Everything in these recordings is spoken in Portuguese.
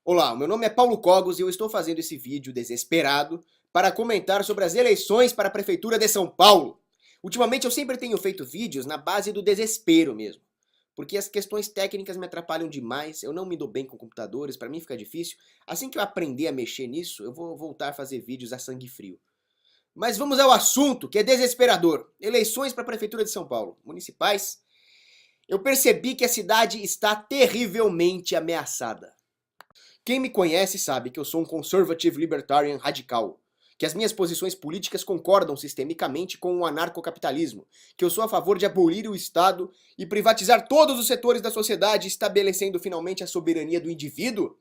Olá, o meu nome é Paulo Cogos e eu estou fazendo esse vídeo desesperado para comentar sobre as eleições para a Prefeitura de São Paulo. Ultimamente eu sempre tenho feito vídeos na base do desespero mesmo, porque as questões técnicas me atrapalham demais, eu não me dou bem com computadores, para mim fica difícil. Assim que eu aprender a mexer nisso, eu vou voltar a fazer vídeos a sangue frio. Mas vamos ao assunto, que é desesperador. Eleições para a Prefeitura de São Paulo, municipais. Eu percebi que a cidade está terrivelmente ameaçada. Quem me conhece sabe que eu sou um conservative libertarian radical, que as minhas posições políticas concordam sistemicamente com o anarcocapitalismo, que eu sou a favor de abolir o Estado e privatizar todos os setores da sociedade, estabelecendo finalmente a soberania do indivíduo.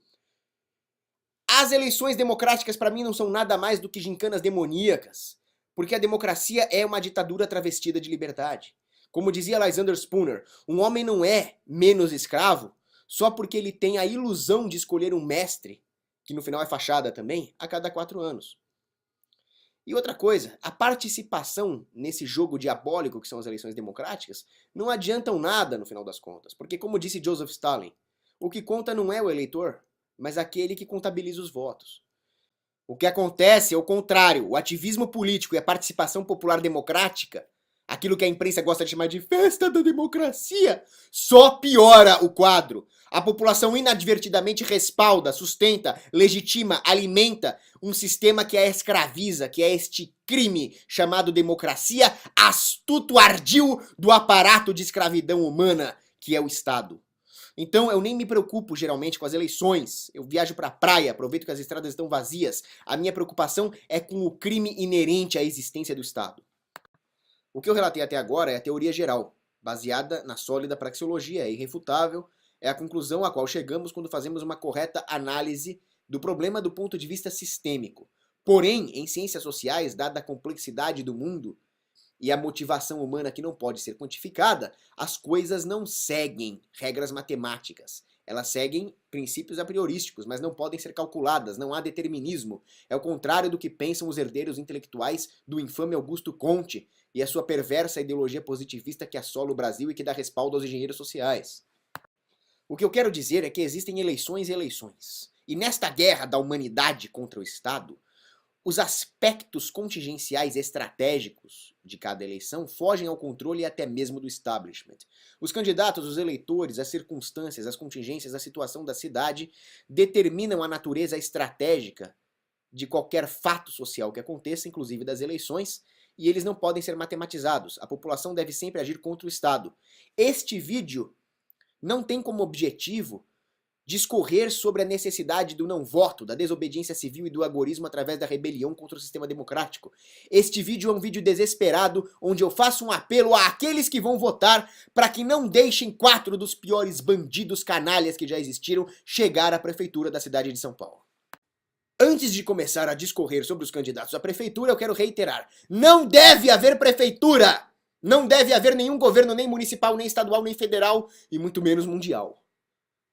As eleições democráticas para mim não são nada mais do que gincanas demoníacas, porque a democracia é uma ditadura travestida de liberdade. Como dizia Lysander Spooner, um homem não é menos escravo só porque ele tem a ilusão de escolher um mestre, que no final é fachada também, a cada 4 anos. E outra coisa, a participação nesse jogo diabólico que são as eleições democráticas não adiantam nada no final das contas, porque como disse Joseph Stalin, o que conta não é o eleitor, mas aquele que contabiliza os votos. O que acontece é o contrário, o ativismo político e a participação popular democrática, aquilo que a imprensa gosta de chamar de festa da democracia, só piora o quadro. A população inadvertidamente respalda, sustenta, legitima, alimenta um sistema que a escraviza, que é este crime chamado democracia, astuto ardil do aparato de escravidão humana, que é o Estado. Então eu nem me preocupo geralmente com as eleições. Eu viajo pra praia, aproveito que as estradas estão vazias. A minha preocupação é com o crime inerente à existência do Estado. O que eu relatei até agora é a teoria geral, baseada na sólida praxeologia, é irrefutável, é a conclusão a qual chegamos quando fazemos uma correta análise do problema do ponto de vista sistêmico. Porém, em ciências sociais, dada a complexidade do mundo e a motivação humana que não pode ser quantificada, as coisas não seguem regras matemáticas. Elas seguem princípios a priorísticos, mas não podem ser calculadas, não há determinismo. É o contrário do que pensam os herdeiros intelectuais do infame Augusto Comte e a sua perversa ideologia positivista que assola o Brasil e que dá respaldo aos engenheiros sociais. O que eu quero dizer é que existem eleições e eleições. E nesta guerra da humanidade contra o Estado, os aspectos contingenciais estratégicos de cada eleição fogem ao controle até mesmo do establishment. Os candidatos, os eleitores, as circunstâncias, as contingências, a situação da cidade determinam a natureza estratégica de qualquer fato social que aconteça, inclusive das eleições, e eles não podem ser matematizados. A população deve sempre agir contra o Estado. Este vídeo não tem como objetivo discorrer sobre a necessidade do não voto, da desobediência civil e do agorismo através da rebelião contra o sistema democrático. Este vídeo é um vídeo desesperado, onde eu faço um apelo àqueles que vão votar para que não deixem 4 dos piores bandidos canalhas que já existiram chegar à prefeitura da cidade de São Paulo. Antes de começar a discorrer sobre os candidatos à prefeitura, eu quero reiterar, não deve haver prefeitura! Não deve haver nenhum governo, nem municipal, nem estadual, nem federal, e muito menos mundial.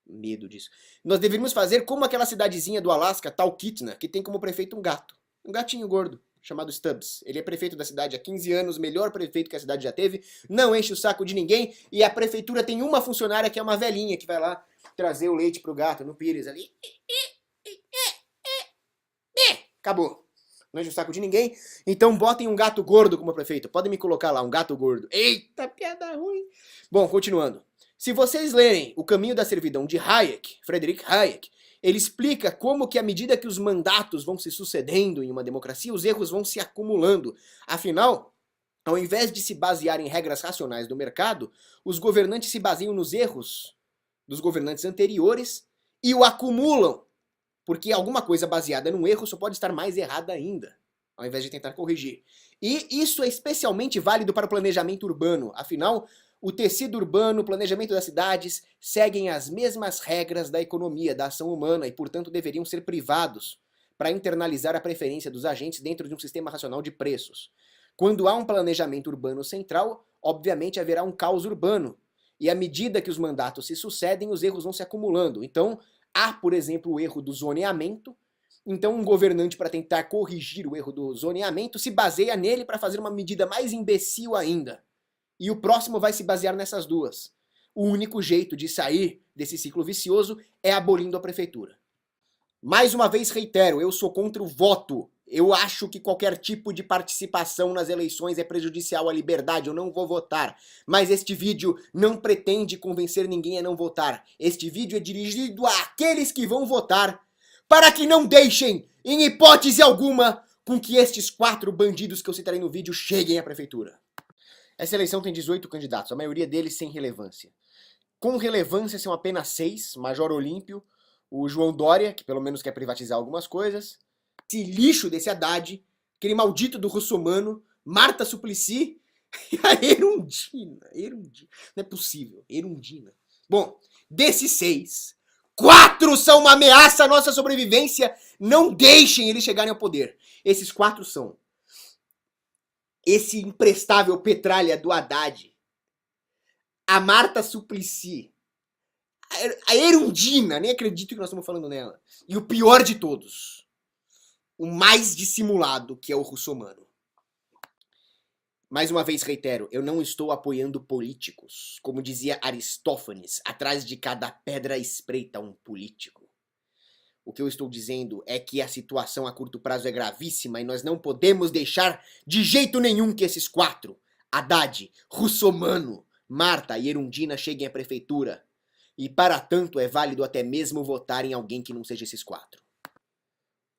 Medo disso. Nós deveríamos fazer como aquela cidadezinha do Alasca, Talkeetna, que tem como prefeito um gato. Um gatinho gordo, chamado Stubbs. Ele é prefeito da cidade há 15 anos, melhor prefeito que a cidade já teve, não enche o saco de ninguém, e a prefeitura tem uma funcionária que é uma velhinha, que vai lá trazer o leite pro gato, no pires ali. Acabou. Não enche o saco de ninguém. Então botem um gato gordo como prefeito. Podem me colocar lá, um gato gordo. Eita, piada ruim. Bom, continuando. Se vocês lerem O Caminho da Servidão de Hayek, Friedrich Hayek, ele explica como que à medida que os mandatos vão se sucedendo em uma democracia, os erros vão se acumulando. Afinal, ao invés de se basear em regras racionais do mercado, os governantes se baseiam nos erros dos governantes anteriores e o acumulam. Porque alguma coisa baseada num erro só pode estar mais errada ainda, ao invés de tentar corrigir. E isso é especialmente válido para o planejamento urbano. Afinal, o tecido urbano, o planejamento das cidades, seguem as mesmas regras da economia, da ação humana, e portanto deveriam ser privados para internalizar a preferência dos agentes dentro de um sistema racional de preços. Quando há um planejamento urbano central, obviamente haverá um caos urbano. E à medida que os mandatos se sucedem, os erros vão se acumulando. Então, há, por exemplo, o erro do zoneamento. Então, um governante, para tentar corrigir o erro do zoneamento, se baseia nele para fazer uma medida mais imbecil ainda. E o próximo vai se basear nessas duas. O único jeito de sair desse ciclo vicioso é abolindo a prefeitura. Mais uma vez reitero, eu sou contra o voto. Eu acho que qualquer tipo de participação nas eleições é prejudicial à liberdade, eu não vou votar. Mas este vídeo não pretende convencer ninguém a não votar. Este vídeo é dirigido àqueles que vão votar, para que não deixem, em hipótese alguma, com que estes 4 bandidos que eu citarei no vídeo cheguem à prefeitura. Essa eleição tem 18 candidatos, a maioria deles sem relevância. Com relevância são apenas 6, Major Olímpio, o João Dória, que pelo menos quer privatizar algumas coisas, esse lixo desse Haddad, aquele maldito do Russomano, Marta Suplicy e a Erundina. Não é possível, Erundina. Bom, desses 6, 4 são uma ameaça à nossa sobrevivência. Não deixem eles chegarem ao poder. Esses 4 são esse imprestável petralha do Haddad, a Marta Suplicy, a Erundina, nem acredito que nós estamos falando nela, e o pior de todos, o mais dissimulado, que é o Russomano. Mais uma vez reitero, eu não estou apoiando políticos. Como dizia Aristófanes, atrás de cada pedra espreita um político. O que eu estou dizendo é que a situação a curto prazo é gravíssima e nós não podemos deixar de jeito nenhum que esses 4, Haddad, Russomano, Marta e Erundina, cheguem à prefeitura. E para tanto é válido até mesmo votar em alguém que não seja esses 4.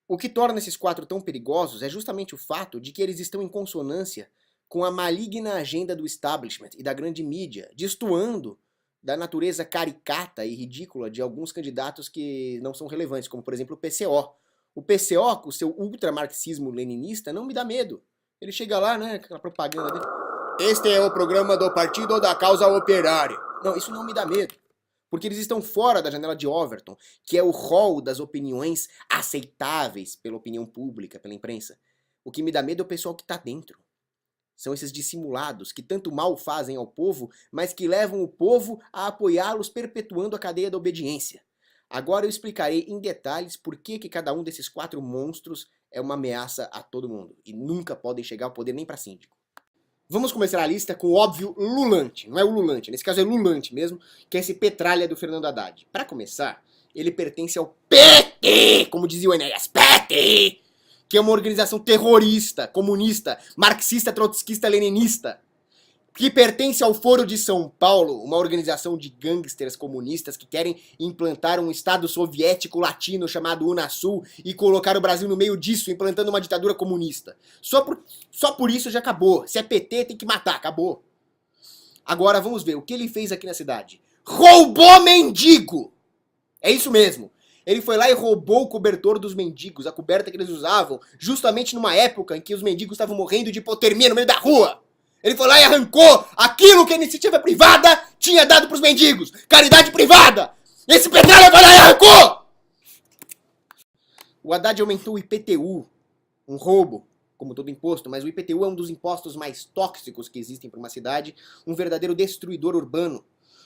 O que torna esses 4 tão perigosos é justamente o fato de que eles estão em consonância com a maligna agenda do establishment e da grande mídia, destoando da natureza caricata e ridícula de alguns candidatos que não são relevantes, como por exemplo o PCO. O PCO, com o seu ultramarxismo leninista, não me dá medo. Ele chega lá, né, aquela propaganda dele. Este é o programa do Partido da Causa Operária. Não, isso não me dá medo. Porque eles estão fora da janela de Overton, que é o rol das opiniões aceitáveis pela opinião pública, pela imprensa. O que me dá medo é o pessoal que está dentro. São esses dissimulados que tanto mal fazem ao povo, mas que levam o povo a apoiá-los, perpetuando a cadeia da obediência. Agora eu explicarei em detalhes por que cada um desses 4 monstros é uma ameaça a todo mundo e nunca podem chegar ao poder nem para síndico. Vamos começar a lista com o óbvio Lulante. Não é o Lulante, nesse caso é Lulante mesmo, que é esse petralha do Fernando Haddad. Para começar, ele pertence ao PT, como dizia o Enéas, PT! Que é uma organização terrorista, comunista, marxista, trotskista, leninista, que pertence ao Foro de São Paulo, uma organização de gangsters comunistas que querem implantar um Estado soviético latino chamado Unasul e colocar o Brasil no meio disso, implantando uma ditadura comunista. Só por isso já acabou. Se é PT, tem que matar, acabou. Agora vamos ver o que ele fez aqui na cidade. Roubou mendigo! É isso mesmo. Ele foi lá e roubou o cobertor dos mendigos, a coberta que eles usavam, justamente numa época em que os mendigos estavam morrendo de hipotermia no meio da rua. Ele foi lá e arrancou aquilo que a iniciativa privada tinha dado pros mendigos. Caridade privada! Esse petralha foi lá e arrancou! O Haddad aumentou o IPTU, um roubo, como todo imposto, mas o IPTU é um dos impostos mais tóxicos que existem para uma cidade, um verdadeiro destruidor urbano.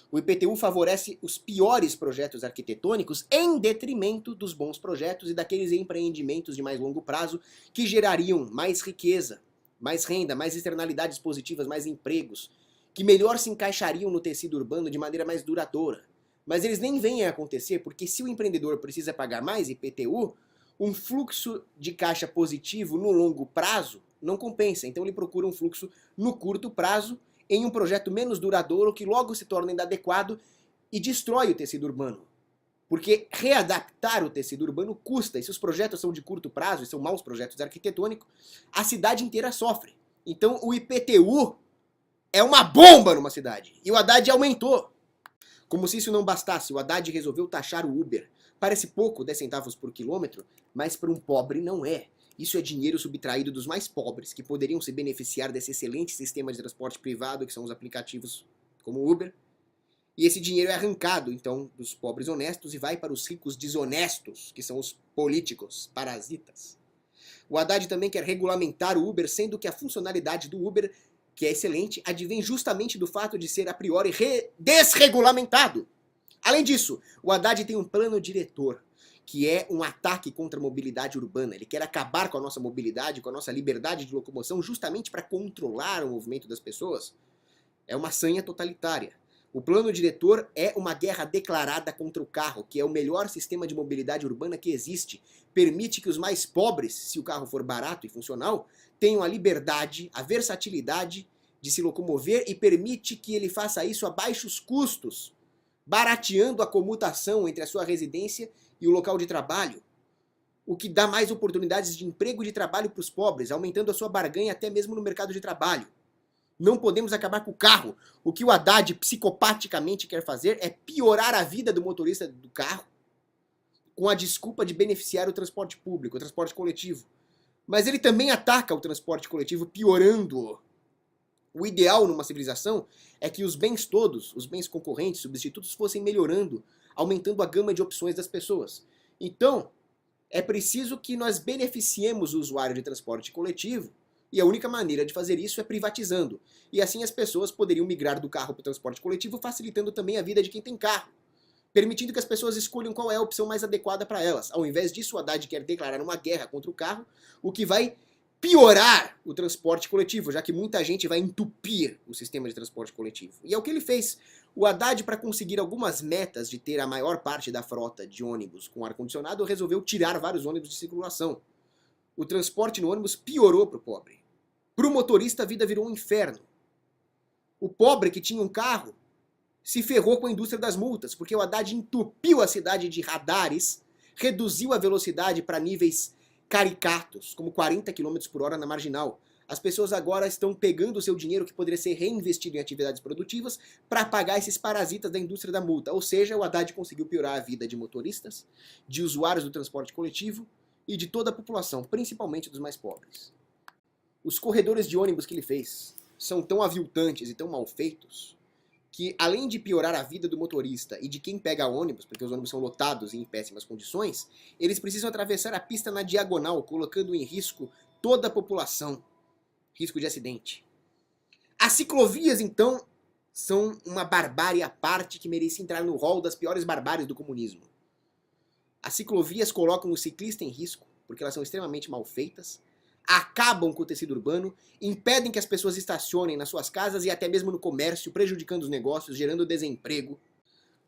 O IPTU favorece os piores projetos arquitetônicos em detrimento dos bons projetos e daqueles empreendimentos de mais longo prazo que gerariam mais riqueza, mais renda, mais externalidades positivas, mais empregos, que melhor se encaixariam no tecido urbano de maneira mais duradoura. Mas eles nem vêm a acontecer porque se o empreendedor precisa pagar mais IPTU, um fluxo de caixa positivo no longo prazo não compensa. Então ele procura um fluxo no curto prazo em um projeto menos duradouro que logo se torna inadequado e destrói o tecido urbano. Porque readaptar o tecido urbano custa, e se os projetos são de curto prazo e são maus projetos arquitetônicos, a cidade inteira sofre. Então o IPTU é uma bomba numa cidade, e o Haddad aumentou. Como se isso não bastasse, o Haddad resolveu taxar o Uber. Parece pouco, 10 centavos por quilômetro, mas para um pobre não é. Isso é dinheiro subtraído dos mais pobres, que poderiam se beneficiar desse excelente sistema de transporte privado, que são os aplicativos como o Uber. E esse dinheiro é arrancado, então, dos pobres honestos e vai para os ricos desonestos, que são os políticos parasitas. O Haddad também quer regulamentar o Uber, sendo que a funcionalidade do Uber, que é excelente, advém justamente do fato de ser a priori desregulamentado. Além disso, o Haddad tem um plano diretor, que é um ataque contra a mobilidade urbana. Ele quer acabar com a nossa mobilidade, com a nossa liberdade de locomoção, justamente para controlar o movimento das pessoas. É uma sanha totalitária. O plano diretor é uma guerra declarada contra o carro, que é o melhor sistema de mobilidade urbana que existe. Permite que os mais pobres, se o carro for barato e funcional, tenham a liberdade, a versatilidade de se locomover e permite que ele faça isso a baixos custos, barateando a comutação entre a sua residência e o local de trabalho, o que dá mais oportunidades de emprego e de trabalho para os pobres, aumentando a sua barganha até mesmo no mercado de trabalho. Não podemos acabar com o carro. O que o Haddad psicopaticamente quer fazer é piorar a vida do motorista do carro com a desculpa de beneficiar o transporte público, o transporte coletivo. Mas ele também ataca o transporte coletivo, piorando-o. O ideal numa civilização é que os bens todos, os bens concorrentes, substitutos, fossem melhorando, aumentando a gama de opções das pessoas. Então, é preciso que nós beneficiemos o usuário de transporte coletivo, e a única maneira de fazer isso é privatizando. E assim as pessoas poderiam migrar do carro para o transporte coletivo, facilitando também a vida de quem tem carro, permitindo que as pessoas escolham qual é a opção mais adequada para elas. Ao invés disso, o Haddad quer declarar uma guerra contra o carro, o que vai piorar o transporte coletivo, já que muita gente vai entupir o sistema de transporte coletivo. E é o que ele fez. O Haddad, para conseguir algumas metas de ter a maior parte da frota de ônibus com ar-condicionado, resolveu tirar vários ônibus de circulação. O transporte no ônibus piorou para o pobre. Para o motorista, a vida virou um inferno. O pobre que tinha um carro se ferrou com a indústria das multas, porque o Haddad entupiu a cidade de radares, reduziu a velocidade para níveis caricatos, como 40 km por hora na marginal. As pessoas agora estão pegando o seu dinheiro que poderia ser reinvestido em atividades produtivas para pagar esses parasitas da indústria da multa. Ou seja, o Haddad conseguiu piorar a vida de motoristas, de usuários do transporte coletivo e de toda a população, principalmente dos mais pobres. Os corredores de ônibus que ele fez são tão aviltantes e tão mal feitos que, além de piorar a vida do motorista e de quem pega ônibus, porque os ônibus são lotados e em péssimas condições, eles precisam atravessar a pista na diagonal, colocando em risco toda a população. Risco de acidente. As ciclovias, então, são uma barbárie à parte que merece entrar no rol das piores barbáries do comunismo. As ciclovias colocam o ciclista em risco, porque elas são extremamente mal feitas, acabam com o tecido urbano, impedem que as pessoas estacionem nas suas casas e até mesmo no comércio, prejudicando os negócios, gerando desemprego.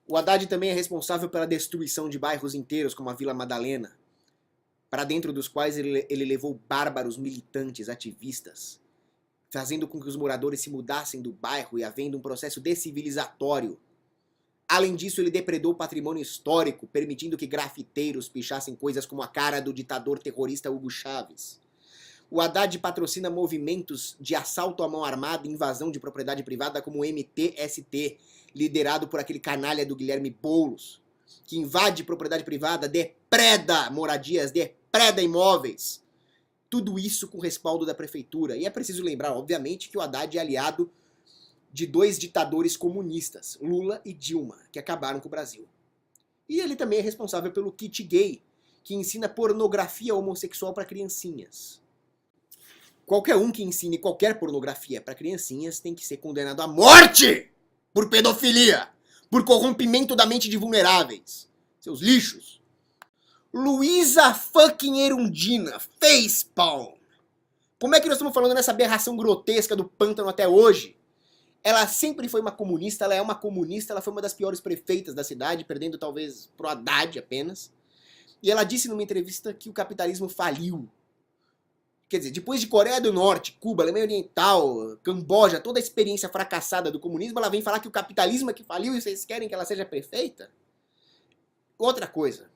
O Haddad também é responsável pela destruição de bairros inteiros, como a Vila Madalena, para dentro dos quais ele levou bárbaros militantes, ativistas, fazendo com que os moradores se mudassem do bairro e havendo um processo decivilizatório. Além disso, ele depredou o patrimônio histórico, permitindo que grafiteiros pichassem coisas como a cara do ditador terrorista Hugo Chávez. O Haddad patrocina movimentos de assalto à mão armada e invasão de propriedade privada como o MTST, liderado por aquele canalha do Guilherme Boulos, que invade propriedade privada, depreda moradias, depreda imóveis. Tudo isso com respaldo da prefeitura. E é preciso lembrar, obviamente, que o Haddad é aliado de dois ditadores comunistas, Lula e Dilma, que acabaram com o Brasil. E ele também é responsável pelo kit gay, que ensina pornografia homossexual para criancinhas. Qualquer um que ensine qualquer pornografia para criancinhas tem que ser condenado à morte por pedofilia, por corrompimento da mente de vulneráveis. Seus lixos. Luísa fucking Erundina, facepalm. Como é que nós estamos falando nessa aberração grotesca do pântano até hoje? Ela sempre foi uma comunista, ela é uma comunista, ela foi uma das piores prefeitas da cidade, perdendo talvez pro Haddad apenas. E ela disse numa entrevista que o capitalismo faliu. Quer dizer, depois de Coreia do Norte, Cuba, Alemanha Oriental, Camboja, toda a experiência fracassada do comunismo, ela vem falar que o capitalismo é que faliu e vocês querem que ela seja prefeita? Outra coisa.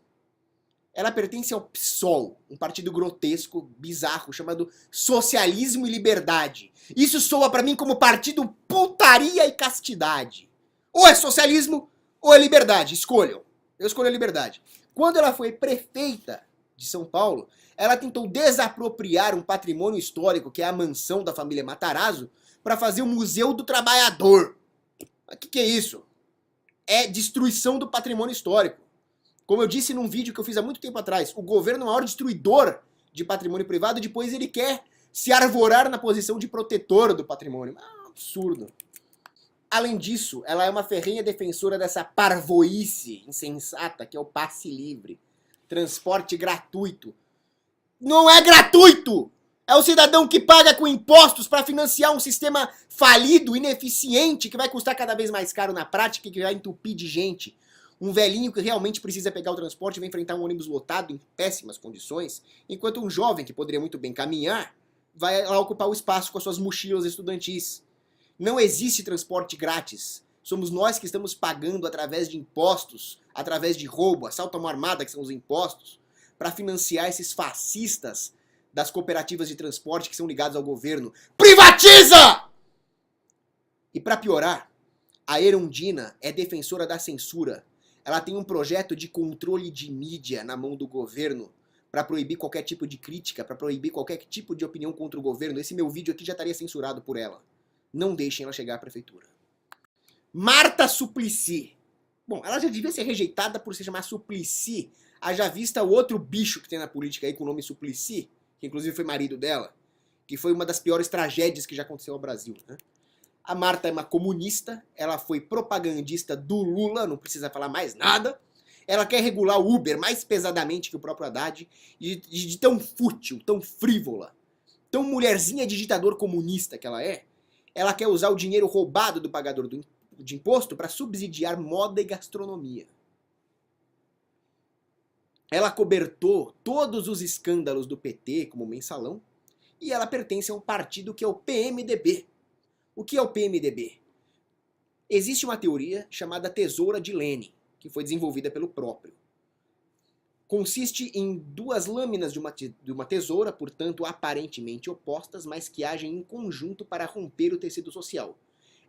Ela pertence ao PSOL, um partido grotesco, bizarro, chamado Socialismo e Liberdade. Isso soa pra mim como partido putaria e castidade. Ou é socialismo ou é liberdade, escolham. Eu escolho a liberdade. Quando ela foi prefeita de São Paulo, ela tentou desapropriar um patrimônio histórico, que é a mansão da família Matarazzo, para fazer o Museu do Trabalhador. O que é isso? É destruição do patrimônio histórico. Como eu disse num vídeo que eu fiz há muito tempo atrás, o governo é o maior destruidor de patrimônio privado e depois ele quer se arvorar na posição de protetor do patrimônio. É um absurdo. Além disso, ela é uma ferrenha defensora dessa parvoíce insensata que é o passe livre. Transporte gratuito. Não é gratuito! É o cidadão que paga com impostos para financiar um sistema falido, ineficiente, que vai custar cada vez mais caro na prática e que vai entupir de gente. Um velhinho que realmente precisa pegar o transporte vai enfrentar um ônibus lotado em péssimas condições, enquanto um jovem que poderia muito bem caminhar vai lá ocupar o espaço com as suas mochilas estudantis. Não existe transporte grátis. Somos nós que estamos pagando através de impostos, através de roubo, assalto à mão armada, que são os impostos, para financiar esses fascistas das cooperativas de transporte que são ligados ao governo. Privatiza! E para piorar, a Erundina é defensora da censura. Ela tem um projeto de controle de mídia na mão do governo para proibir qualquer tipo de crítica, para proibir qualquer tipo de opinião contra o governo. Esse meu vídeo aqui já estaria censurado por ela. Não deixem ela chegar à prefeitura. Marta Suplicy. Bom, ela já devia ser rejeitada por se chamar Suplicy. Haja vista o outro bicho que tem na política aí com o nome Suplicy, que inclusive foi marido dela, que foi uma das piores tragédias que já aconteceu ao Brasil, né? A Marta é uma comunista, ela foi propagandista do Lula, não precisa falar mais nada. Ela quer regular o Uber mais pesadamente que o próprio Haddad, de tão fútil, tão frívola, tão mulherzinha de ditador comunista que ela quer usar o dinheiro roubado do pagador de imposto para subsidiar moda e gastronomia. Ela cobertou todos os escândalos do PT como mensalão, e ela pertence a um partido que é o PMDB. O que é o PMDB? Existe uma teoria chamada tesoura de Lenin, que foi desenvolvida pelo próprio. Consiste em duas lâminas de uma tesoura, portanto aparentemente opostas, mas que agem em conjunto para romper o tecido social.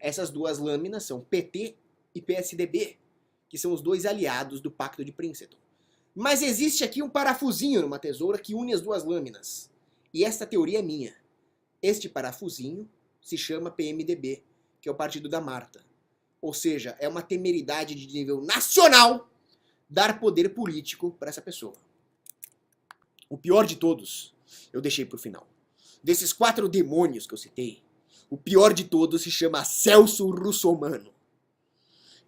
Essas duas lâminas são PT e PSDB, que são os dois aliados do Pacto de Princeton. Mas existe aqui um parafusinho numa tesoura que une as duas lâminas. E esta teoria é minha. Este parafusinho se chama PMDB, que é o partido da Marta. Ou seja, é uma temeridade de nível nacional dar poder político para essa pessoa. O pior de todos, eu deixei para o final. Desses 4 demônios que eu citei, o pior de todos se chama Celso Russomano.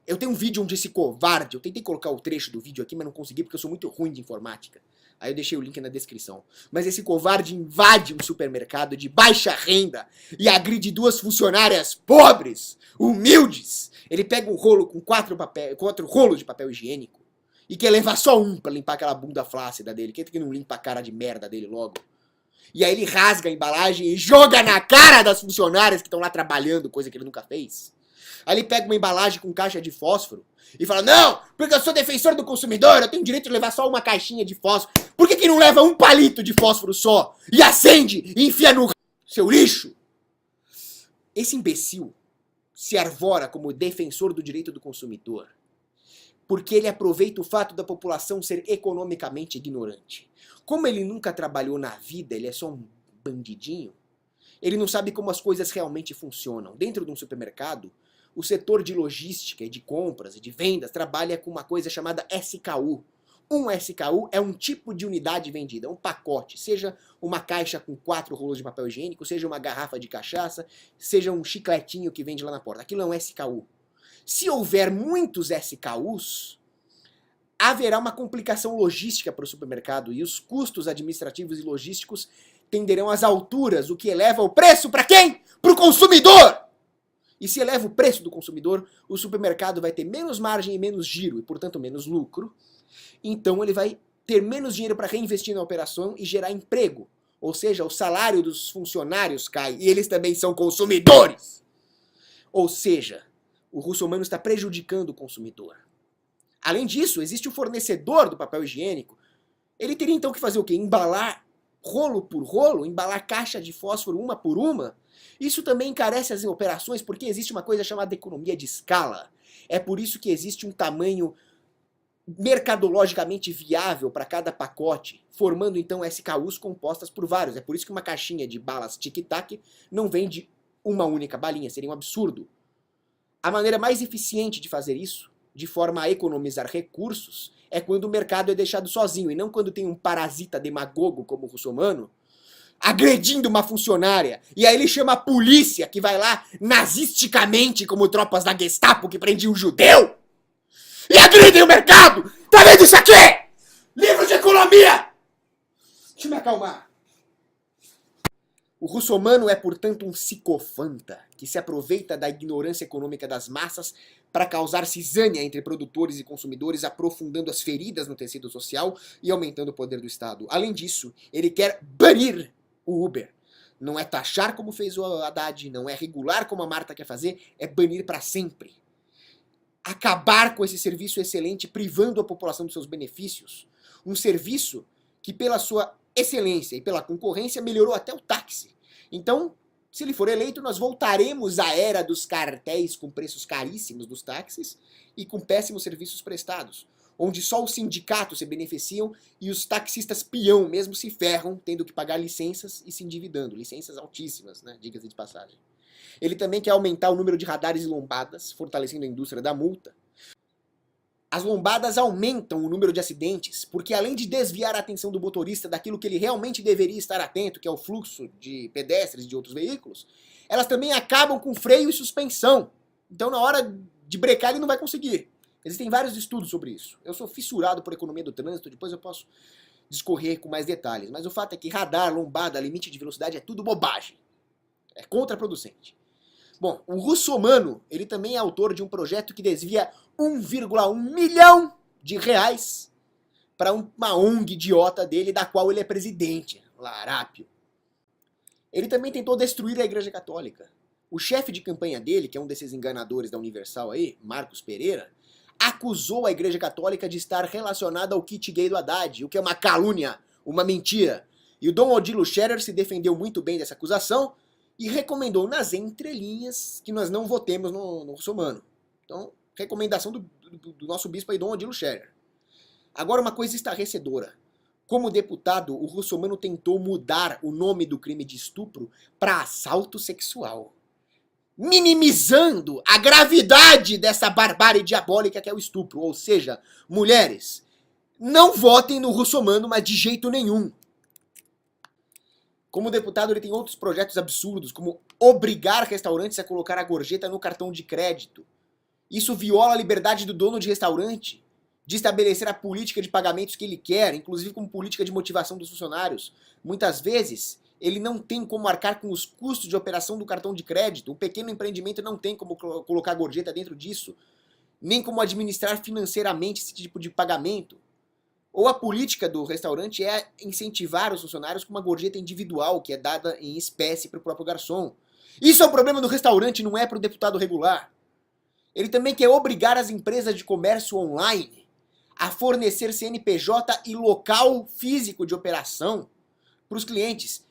Eu tenho um vídeo onde esse covarde, eu tentei colocar o trecho do vídeo aqui, mas não consegui porque eu sou muito ruim de informática. Aí eu deixei o link na descrição. Mas esse covarde invade um supermercado de baixa renda e agride 2 funcionárias pobres, humildes. Ele pega um rolo com 4 rolos de papel higiênico e quer levar só um pra limpar aquela bunda flácida dele. Quem é que não limpa a cara de merda dele logo? E aí ele rasga a embalagem e joga na cara das funcionárias que estão lá trabalhando, coisa que ele nunca fez. Aí ele pega uma embalagem com caixa de fósforo e fala, não, porque eu sou defensor do consumidor, eu tenho direito de levar só uma caixinha de fósforo. Por que não leva um palito de fósforo só e acende e enfia no seu lixo? Esse imbecil se arvora como defensor do direito do consumidor porque ele aproveita o fato da população ser economicamente ignorante. Como ele nunca trabalhou na vida, ele é só um bandidinho, ele não sabe como as coisas realmente funcionam. Dentro de um supermercado, o setor de logística e de compras e de vendas trabalha com uma coisa chamada SKU. Um SKU é um tipo de unidade vendida, um pacote, seja uma caixa com 4 rolos de papel higiênico, seja uma garrafa de cachaça, seja um chicletinho que vende lá na porta. Aquilo é um SKU. Se houver muitos SKUs, haverá uma complicação logística para o supermercado e os custos administrativos e logísticos tenderão às alturas, o que eleva o preço para quem? Para o consumidor! E se eleva o preço do consumidor, o supermercado vai ter menos margem e menos giro, e portanto menos lucro. Então ele vai ter menos dinheiro para reinvestir na operação e gerar emprego. Ou seja, o salário dos funcionários cai, e eles também são consumidores. Ou seja, o Russomano está prejudicando o consumidor. Além disso, existe o fornecedor do papel higiênico. Ele teria então que fazer o quê? Embalar rolo por rolo? Embalar caixa de fósforo uma por uma? Isso também encarece as operações porque existe uma coisa chamada economia de escala. É por isso que existe um tamanho mercadologicamente viável para cada pacote, formando então SKUs compostas por vários. É por isso que uma caixinha de balas tic-tac não vende uma única balinha, seria um absurdo. A maneira mais eficiente de fazer isso, de forma a economizar recursos, é quando o mercado é deixado sozinho, e não quando tem um parasita demagogo como o Russomano, agredindo uma funcionária, e aí ele chama a polícia, que vai lá nazisticamente, como tropas da Gestapo que prendiam um judeu, e agridem o mercado! Tá vendo isso aqui? Livro de economia! Deixa eu me acalmar. O russomano é, portanto, um psicofanta que se aproveita da ignorância econômica das massas para causar cisânia entre produtores e consumidores, aprofundando as feridas no tecido social e aumentando o poder do Estado. Além disso, ele quer banir o Uber. Não é taxar como fez o Haddad, não é regular como a Marta quer fazer, é banir para sempre. Acabar com esse serviço excelente, privando a população dos seus benefícios. Um serviço que, pela sua excelência e pela concorrência, melhorou até o táxi. Então, se ele for eleito, nós voltaremos à era dos cartéis com preços caríssimos dos táxis e com péssimos serviços prestados, onde só os sindicatos se beneficiam e os taxistas peão mesmo se ferram, tendo que pagar licenças e se endividando, licenças altíssimas, né, diga-se de passagem. Ele também quer aumentar o número de radares e lombadas, fortalecendo a indústria da multa. As lombadas aumentam o número de acidentes, porque além de desviar a atenção do motorista daquilo que ele realmente deveria estar atento, que é o fluxo de pedestres e de outros veículos, elas também acabam com freio e suspensão. Então, na hora de brecar, ele não vai conseguir. Existem vários estudos sobre isso. Eu sou fissurado por economia do trânsito, depois eu posso discorrer com mais detalhes. Mas o fato é que radar, lombada, limite de velocidade é tudo bobagem. É contraproducente. Bom, o russomano, ele também é autor de um projeto que desvia 1,1 milhão de reais para uma ONG idiota dele, da qual ele é presidente, Larápio. Ele também tentou destruir a Igreja Católica. O chefe de campanha dele, que é um desses enganadores da Universal aí, Marcos Pereira, acusou a Igreja Católica de estar relacionada ao kit gay do Haddad, o que é uma calúnia, uma mentira. E o Dom Odilo Scherer se defendeu muito bem dessa acusação e recomendou nas entrelinhas que nós não votemos no russomano. Então, recomendação do nosso bispo aí, Dom Odilo Scherer. Agora, uma coisa estarrecedora. Como deputado, o russomano tentou mudar o nome do crime de estupro para assalto sexual, minimizando a gravidade dessa barbárie diabólica que é o estupro. Ou seja, mulheres, não votem no russomano, mas de jeito nenhum. Como deputado, ele tem outros projetos absurdos, como obrigar restaurantes a colocar a gorjeta no cartão de crédito. Isso viola a liberdade do dono de restaurante de estabelecer a política de pagamentos que ele quer, inclusive como política de motivação dos funcionários. Muitas vezes, ele não tem como arcar com os custos de operação do cartão de crédito. Um pequeno empreendimento não tem como colocar gorjeta dentro disso, nem como administrar financeiramente esse tipo de pagamento. Ou a política do restaurante é incentivar os funcionários com uma gorjeta individual, que é dada em espécie para o próprio garçom. Isso é um problema do restaurante, não é para o deputado regular. Ele também quer obrigar as empresas de comércio online a fornecer CNPJ e local físico de operação para os clientes.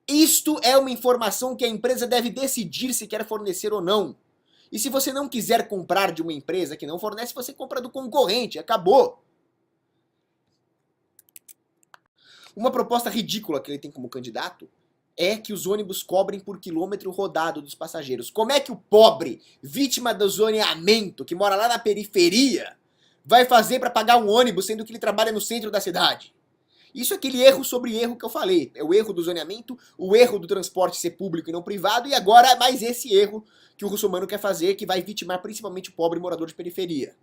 Isto é uma informação que a empresa deve decidir se quer fornecer ou não. E se você não quiser comprar de uma empresa que não fornece, você compra do concorrente, acabou. Uma proposta ridícula que ele tem como candidato é que os ônibus cobrem por quilômetro rodado dos passageiros. Como é que o pobre, vítima do zoneamento, que mora lá na periferia, vai fazer para pagar um ônibus, sendo que ele trabalha no centro da cidade? Isso é aquele erro sobre erro que eu falei. É o erro do zoneamento, o erro do transporte ser público e não privado, e agora mais esse erro que o russomano quer fazer, que vai vitimar principalmente o pobre morador de periferia.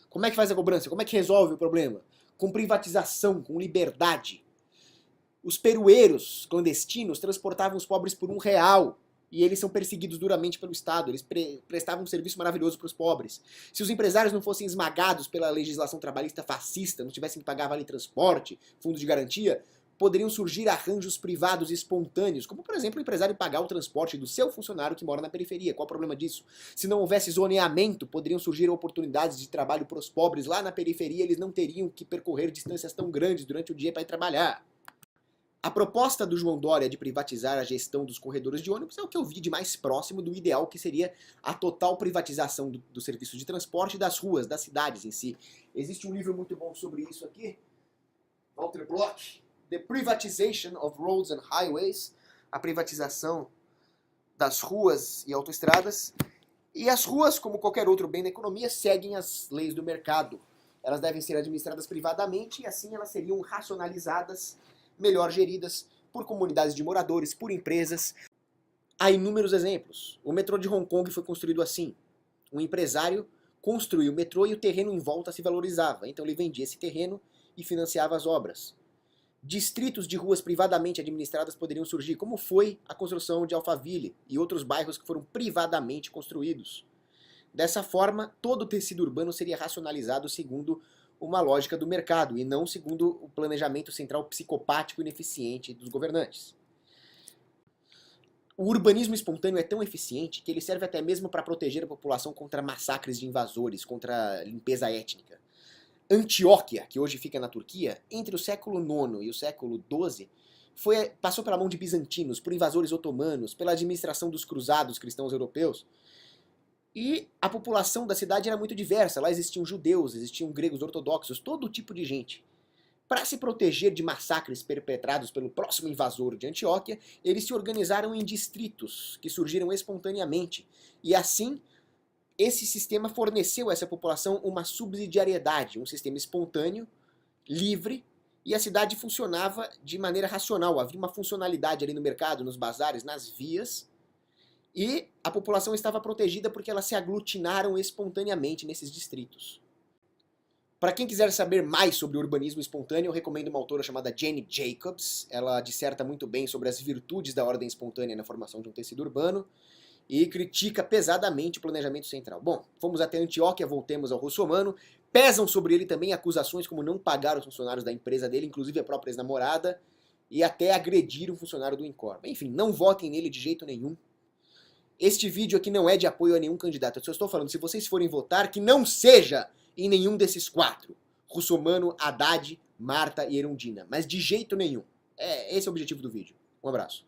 Como é que faz a cobrança? Como é que resolve o problema? Com privatização, com liberdade. Os perueiros clandestinos transportavam os pobres por R$1 e eles são perseguidos duramente pelo Estado. Eles prestavam um serviço maravilhoso para os pobres. Se os empresários não fossem esmagados pela legislação trabalhista fascista, não tivessem que pagar vale transporte, fundo de garantia, poderiam surgir arranjos privados espontâneos, como por exemplo o empresário pagar o transporte do seu funcionário que mora na periferia. Qual o problema disso? Se não houvesse zoneamento, poderiam surgir oportunidades de trabalho para os pobres lá na periferia, eles não teriam que percorrer distâncias tão grandes durante o dia para ir trabalhar. A proposta do João Dória de privatizar a gestão dos corredores de ônibus é o que eu vi de mais próximo do ideal, que seria a total privatização do serviço de transporte das ruas, das cidades em si. Existe um livro muito bom sobre isso aqui, Walter Block, The Privatization of Roads and Highways, a privatização das ruas e autoestradas. E as ruas, como qualquer outro bem da economia, seguem as leis do mercado. Elas devem ser administradas privadamente e assim elas seriam racionalizadas, melhor geridas por comunidades de moradores, por empresas. Há inúmeros exemplos. O metrô de Hong Kong foi construído assim. Um empresário construiu o metrô e o terreno em volta se valorizava. Então ele vendia esse terreno e financiava as obras. distritos de ruas privadamente administradas poderiam surgir, como foi a construção de Alphaville e outros bairros que foram privadamente construídos. Dessa forma, todo o tecido urbano seria racionalizado segundo uma lógica do mercado e não segundo o planejamento central psicopático e ineficiente dos governantes. O urbanismo espontâneo é tão eficiente que ele serve até mesmo para proteger a população contra massacres de invasores, contra limpeza étnica. Antioquia, que hoje fica na Turquia, entre o século IX e o século XII, passou pela mão de bizantinos, por invasores otomanos, pela administração dos cruzados cristãos europeus. E a população da cidade era muito diversa. Lá existiam judeus, existiam gregos ortodoxos, todo tipo de gente. Para se proteger de massacres perpetrados pelo próximo invasor de Antioquia, eles se organizaram em distritos que surgiram espontaneamente. E assim, esse sistema forneceu a essa população uma subsidiariedade, um sistema espontâneo, livre, e a cidade funcionava de maneira racional. Havia uma funcionalidade ali no mercado, nos bazares, nas vias, e a população estava protegida porque elas se aglutinaram espontaneamente nesses distritos. Para quem quiser saber mais sobre o urbanismo espontâneo, eu recomendo uma autora chamada Jane Jacobs. Ela disserta muito bem sobre as virtudes da ordem espontânea na formação de um tecido urbano e critica pesadamente o planejamento central. Bom, fomos até Antioquia, voltemos ao russomano. Pesam sobre ele também acusações como não pagar os funcionários da empresa dele, inclusive a própria ex-namorada, e até agredir um funcionário do Incorp. Enfim, não votem nele de jeito nenhum. Este vídeo aqui não é de apoio a nenhum candidato. Eu só estou falando, se vocês forem votar, que não seja em nenhum desses quatro. Russomano, Haddad, Marta e Erundina. Mas de jeito nenhum. Esse é o objetivo do vídeo. Um abraço.